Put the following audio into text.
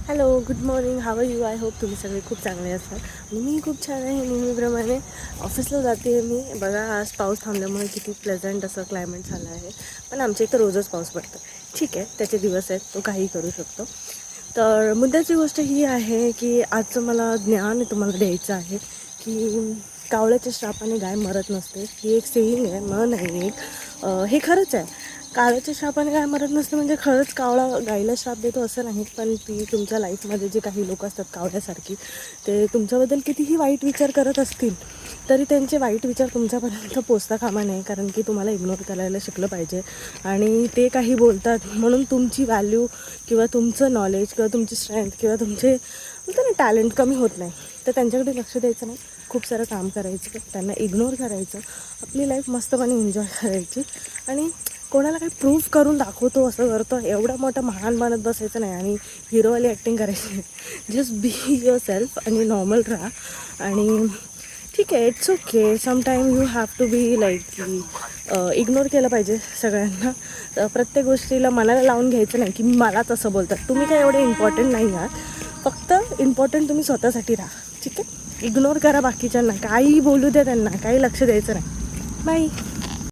Hello, good morning, how are you? I hope तुम्ही सगळे खूप चांगले असाल. मी खूप छान आहे. नेहमीप्रमाणे ऑफिसला जाते मी. बघा, आज पाऊस थांबल्यामुळे किती प्लेझंट असं क्लायमेट झालं आहे. पण आमच्या इथं रोजच पाऊस पडतो. ठीक आहे, त्याचे दिवस आहेत, तो काही करू शकतो. तर मुद्द्याची गोष्ट ही आहे की आजचं मला ज्ञान तुम्हाला द्यायचं आहे की कावळ्याच्या श्रापाने गाय मरत नसते. ही एक सेईंग आहे, म्हण आहे एक. हे खरंच आहे. कावळ्याच्या श्रापाने गाय मरत नसते म्हणजे खरंच कावळा गायीला श्राप देतो असं नाही. पण ती तुमच्या लाईफमध्ये जे काही लोक असतात कावळ्यासारखी, ते तुमच्याबद्दल कितीही वाईट विचार करत असतील तरी त्यांचे वाईट विचार तुमच्यापर्यंत पोचता कामा नये. कारण की तुम्हाला इग्नोर करायला शिकलं पाहिजे. आणि ते काही बोलतात म्हणून तुमची व्हॅल्यू किंवा तुमचं नॉलेज किंवा तुमची स्ट्रेंथ किंवा तुमचे म्हणतात ना टॅलेंट कमी होत नाही. तर त्यांच्याकडे लक्ष द्यायचं नाही, खूप सारं काम करायचं, त्यांना इग्नोर करायचं, आपली लाईफ मस्तपणे एन्जॉय करायची. आणि कोणाला काही प्रूव्ह करून दाखवतो असं करतो एवढा मोठा महान बनत बसायचं नाही आणि हिरोवाली ॲक्टिंग करायची. जस्ट बी युअर सेल्फ आणि नॉर्मल राहा. आणि ठीक आहे, it's okay, sometime you have to be like की इग्नोर केलं पाहिजे सगळ्यांना. प्रत्येक गोष्टीला मनाला लावून घ्यायचं नाही की मलाच असं बोलतात. तुम्ही काय एवढे इम्पॉर्टंट नाही आहात. फक्त इम्पॉर्टंट तुम्ही स्वतःसाठी राहा. ठीक आहे, इग्नोर करा बाकीच्यांना, काही बोलू द्या, त्यांना काही लक्ष द्यायचं नाही. बाय.